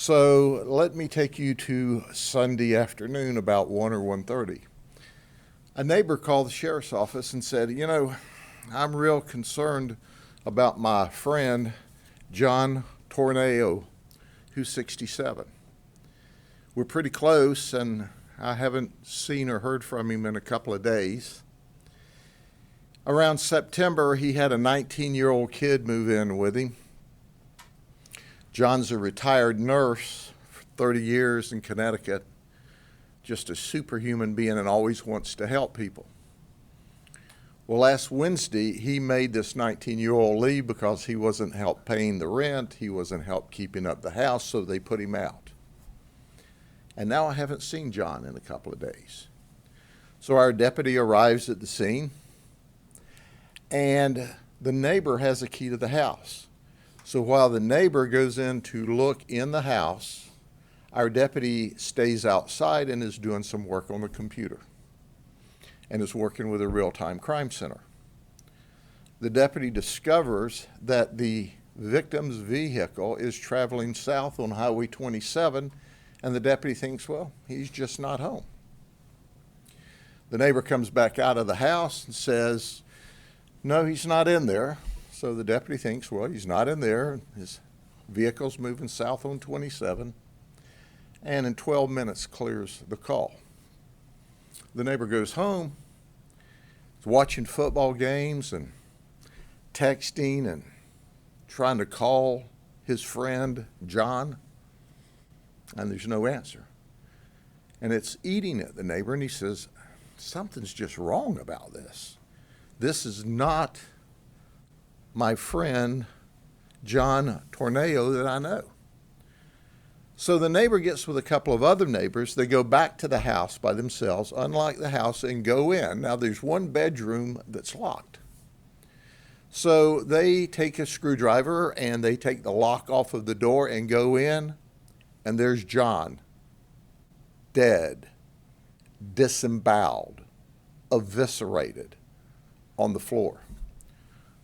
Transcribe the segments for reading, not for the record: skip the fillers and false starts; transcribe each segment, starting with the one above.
So let me take you to Sunday afternoon about 1 or 1:30. A neighbor called the sheriff's office and said, I'm real concerned about my friend John Torneo, who's 67. We're pretty close, and I haven't seen or heard from him in a couple of days. Around September, he had a 19-year-old kid move in with him. John's a retired nurse for 30 years in Connecticut, just a superhuman being and always wants to help people. Well, last Wednesday, he made this 19-year-old leave because he wasn't help paying the rent, he wasn't help keeping up the house, so they put him out. And now I haven't seen John in a couple of days. So our deputy arrives at the scene, and the neighbor has a key to the house. So while the neighbor goes in to look in the house, our deputy stays outside and is doing some work on the computer and is working with a real-time crime center. The deputy discovers that the victim's vehicle is traveling south on Highway 27, and the deputy thinks, well, he's just not home. The neighbor comes back out of the house and says, no, he's not in there. So the deputy thinks, well, he's not in there. His vehicle's moving south on 27, and in 12 minutes clears the call. The neighbor goes home, is watching football games and texting and trying to call his friend John, and there's no answer. And it's eating at the neighbor, and he says, something's just wrong about this. This is not my friend John Torneo that I know. So the neighbor gets with a couple of other neighbors. They go back to the house by themselves, unlock the house, and go in. Now there's one bedroom that's locked. So they take a screwdriver and they take the lock off of the door and go in, and there's John, dead, disemboweled, eviscerated on the floor.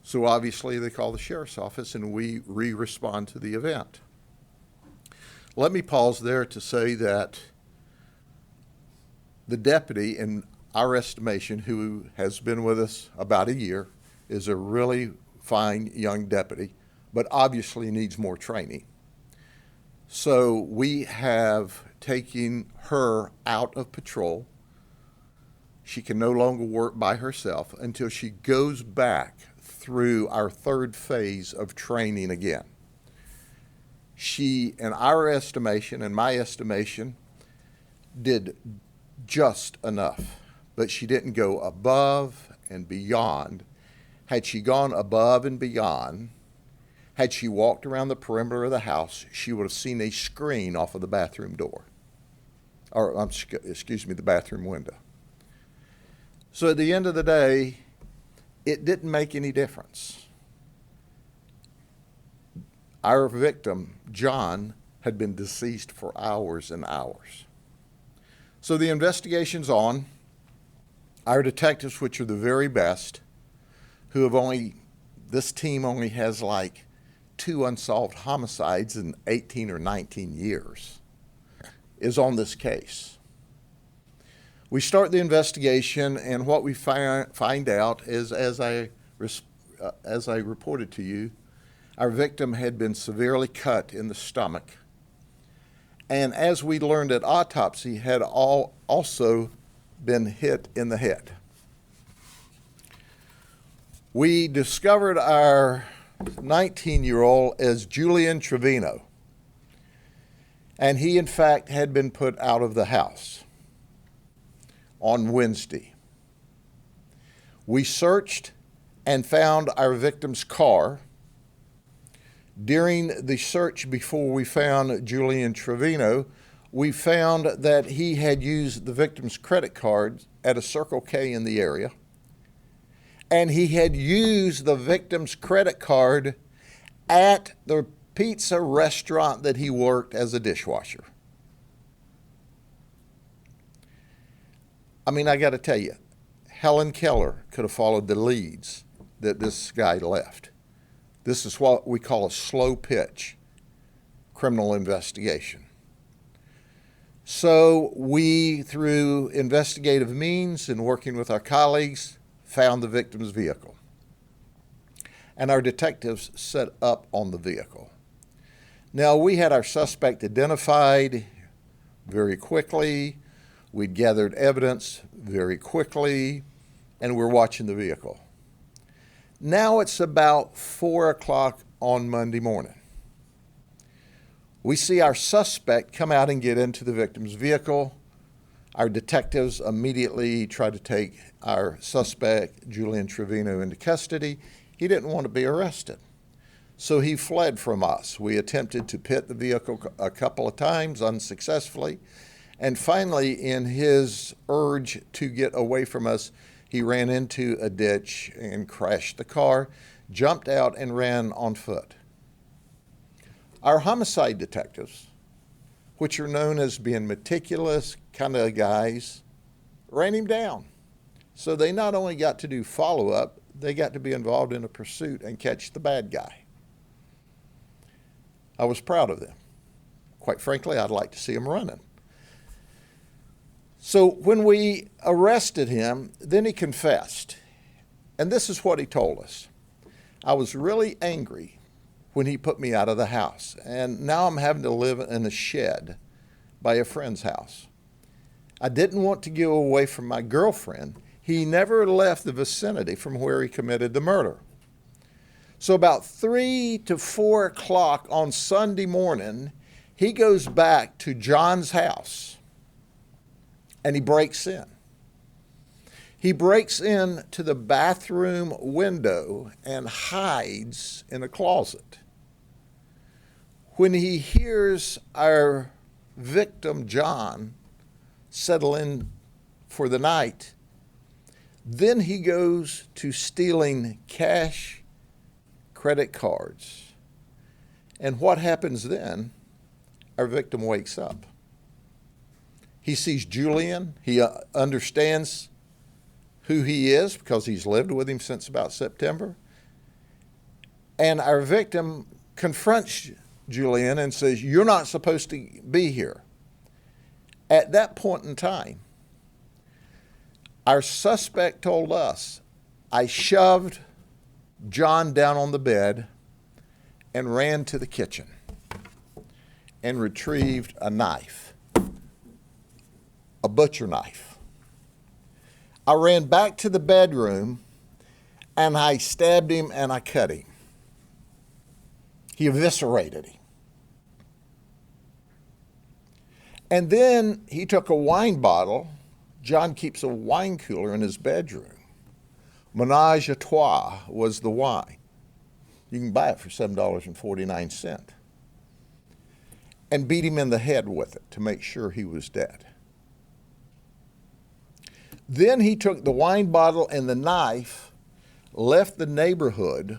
So obviously they call the sheriff's office and we respond to the event. Let me pause there to say that the deputy, in our estimation, who has been with us about a year, is a really fine young deputy, but obviously needs more training. So we have taken her out of patrol. She can no longer work by herself until she goes back through our third phase of training again. She, in our estimation and my estimation, did just enough, but she didn't go above and beyond. Had she gone above and beyond, had she walked around the perimeter of the house, she would have seen a screen off of the bathroom door, or the bathroom window. So at the end of the day, it didn't make any difference. Our victim, John, had been deceased for hours and hours. So the investigation's on. Our detectives, which are the very best, who have this team only has like 2 unsolved homicides in 18 or 19 years, is on this case. We start the investigation, and what we find out is, as I reported to you, our victim had been severely cut in the stomach, and as we learned at autopsy, had also been hit in the head. We discovered our 19-year-old as Julian Trevino, and he, in fact, had been put out of the house on Wednesday. We searched and found our victim's car. During the search before we found Julian Trevino, we found that he had used the victim's credit card at a Circle K in the area, and he had used the victim's credit card at the pizza restaurant that he worked as a dishwasher. I mean, I got to tell you, Helen Keller could have followed the leads that this guy left. This is what we call a slow pitch criminal investigation. So we, through investigative means and working with our colleagues, found the victim's vehicle. And our detectives set up on the vehicle. Now, we had our suspect identified very quickly. We'd gathered evidence very quickly, and we're watching the vehicle. Now it's about 4 o'clock on Monday morning. We see our suspect come out and get into the victim's vehicle. Our detectives immediately try to take our suspect, Julian Trevino, into custody. He didn't want to be arrested, so he fled from us. We attempted to pit the vehicle a couple of times unsuccessfully, and finally, in his urge to get away from us, he ran into a ditch and crashed the car, jumped out, and ran on foot. Our homicide detectives, which are known as being meticulous kind of guys, ran him down. So they not only got to do follow-up, they got to be involved in a pursuit and catch the bad guy. I was proud of them. Quite frankly, I'd like to see him running. So when we arrested him, then he confessed. And this is what he told us. I was really angry when he put me out of the house, and now I'm having to live in a shed by a friend's house. I didn't want to get away from my girlfriend. He never left the vicinity from where he committed the murder. So about 3 to 4 o'clock on Sunday morning, he goes back to John's house and he breaks in. He breaks in to the bathroom window and hides in a closet. When he hears our victim, John, settle in for the night, then he goes to stealing cash, credit cards. And what happens then? Our victim wakes up. He sees Julian. He understands who he is because he's lived with him since about September. And our victim confronts Julian and says, "You're not supposed to be here." At that point in time, our suspect told us, "I shoved John down on the bed and ran to the kitchen and retrieved a knife, a butcher knife. I ran back to the bedroom and I stabbed him and I cut him." He eviscerated him. And then he took a wine bottle. John keeps a wine cooler in his bedroom. Menage a Trois was the wine. You can buy it for $7.49. And beat him in the head with it to make sure he was dead. Then he took the wine bottle and the knife, left the neighborhood.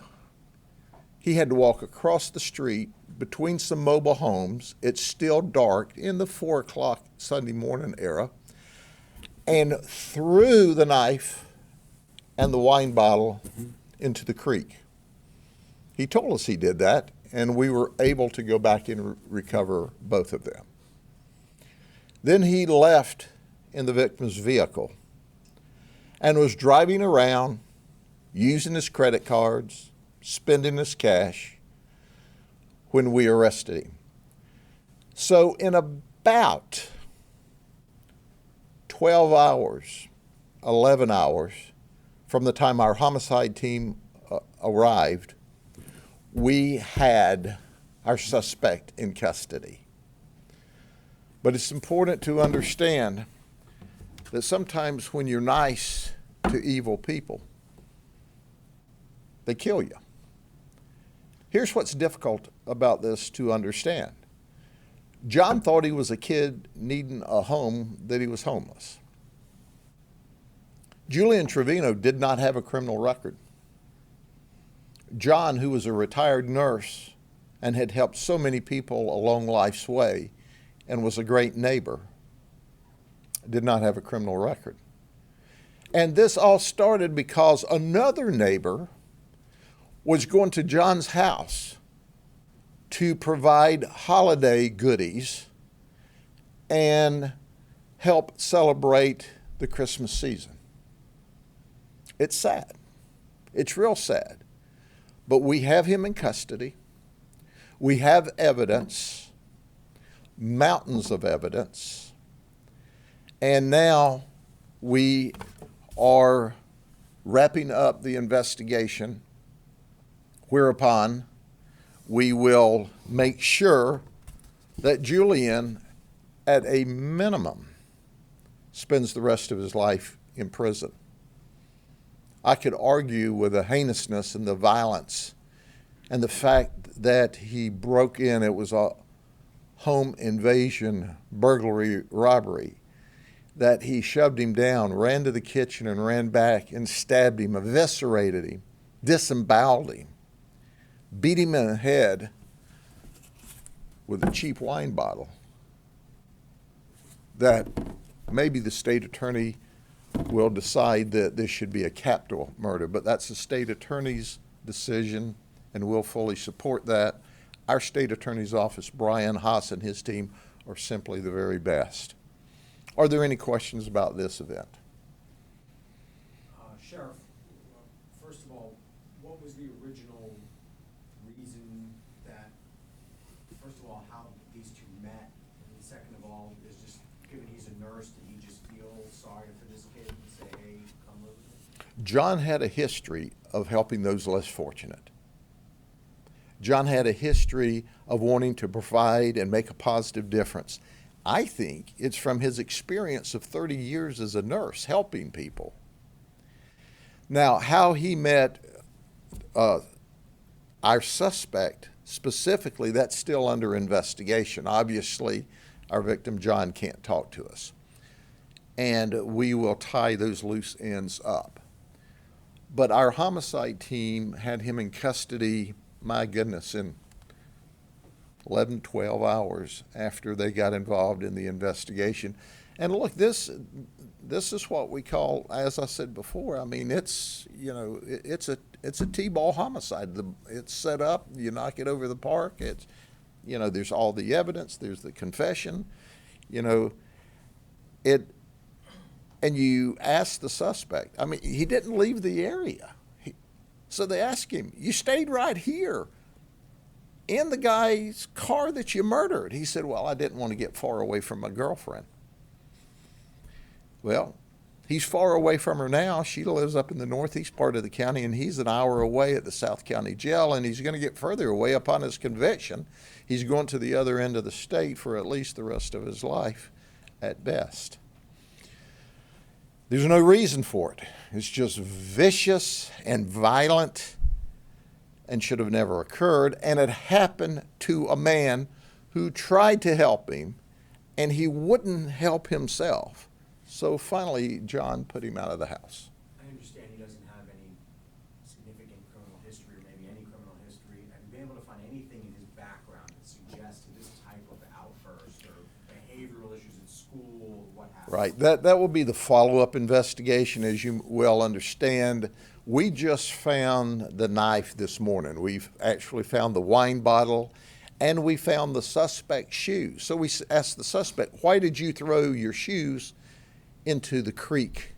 He had to walk across the street between some mobile homes. It's still dark in the 4 o'clock Sunday morning era, and threw the knife and the wine bottle into the creek. He told us he did that, and we were able to go back and recover both of them. Then he left in the victim's vehicle and was driving around, using his credit cards, spending his cash when we arrested him. So in about 12 hours, 11 hours from the time our homicide team arrived, we had our suspect in custody. But it's important to understand that sometimes when you're nice to evil people, they kill you. Here's what's difficult about this to understand. John thought he was a kid needing a home, that he was homeless. Julian Trevino did not have a criminal record. John, who was a retired nurse and had helped so many people along life's way and was a great neighbor, did not have a criminal record. And this all started because another neighbor was going to John's house to provide holiday goodies and help celebrate the Christmas season. It's sad. It's real sad. But we have him in custody. We have evidence, mountains of evidence, and now we are wrapping up the investigation, whereupon we will make sure that Julian, at a minimum, spends the rest of his life in prison. I could argue with the heinousness and the violence and the fact that he broke in. It was a home invasion, burglary, robbery, that he shoved him down, ran to the kitchen and ran back and stabbed him, eviscerated him, disemboweled him, beat him in the head with a cheap wine bottle. That maybe the state attorney will decide that this should be a capital murder, but that's the state attorney's decision, and we'll fully support that. Our state attorney's office, Brian Haas and his team, are simply the very best. Are there any questions about this event? Sheriff, first of all, what was the original reason that, first of all, how these two met? And second of all, is just, given he's a nurse, did he just feel sorry for this kid and say, hey, come live with me? John had a history of helping those less fortunate. John had a history of wanting to provide and make a positive difference. I think it's from his experience of 30 years as a nurse helping people. Now, how he met our suspect specifically, that's still under investigation. Obviously, our victim, John, can't talk to us. And we will tie those loose ends up. But our homicide team had him in custody, my goodness, in 11, 12 hours after they got involved in the investigation. And look, this is what we call, as I said before, I mean, it's a T-ball homicide. It's set up, you knock it over the park. It's, there's all the evidence, there's the confession, and you ask the suspect. I mean, he didn't leave the area. So they asked him, you stayed right here in the guy's car that you murdered. He said, well, I didn't want to get far away from my girlfriend. Well, he's far away from her now. She lives up in the northeast part of the county, and he's an hour away at the South County Jail, and he's going to get further away upon his conviction. He's going to the other end of the state for at least the rest of his life at best. There's no reason for it. It's just vicious and violent and should have never occurred. And it happened to a man who tried to help him, and he wouldn't help himself. So finally, John put him out of the house. I understand he doesn't have any significant criminal history, or maybe any criminal history. Have you been able to find anything in his background that suggests this type of outburst or behavioral issues at school, what happened? Right. That will be the follow-up investigation, as you well understand. We just found the knife this morning. We've actually found the wine bottle, and we found the suspect's shoes. So we asked the suspect, why did you throw your shoes into the creek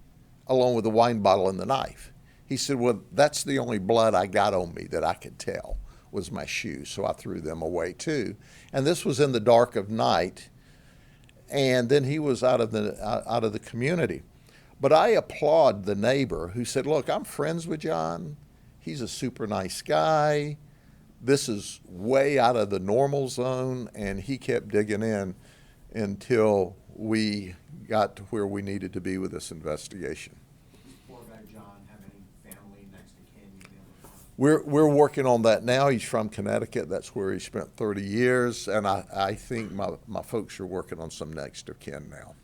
along with the wine bottle and the knife? He said, well, that's the only blood I got on me that I could tell was my shoes, so I threw them away too. And this was in the dark of night, and then he was out of the community. But I applaud the neighbor who said, look, I'm friends with John. He's a super nice guy. This is way out of the normal zone, and he kept digging in until we got to where we needed to be with this investigation. Does poor guy John have any family next to kin? We're working on that now. He's from Connecticut. That's where he spent 30 years, and I think my folks are working on some next of kin now.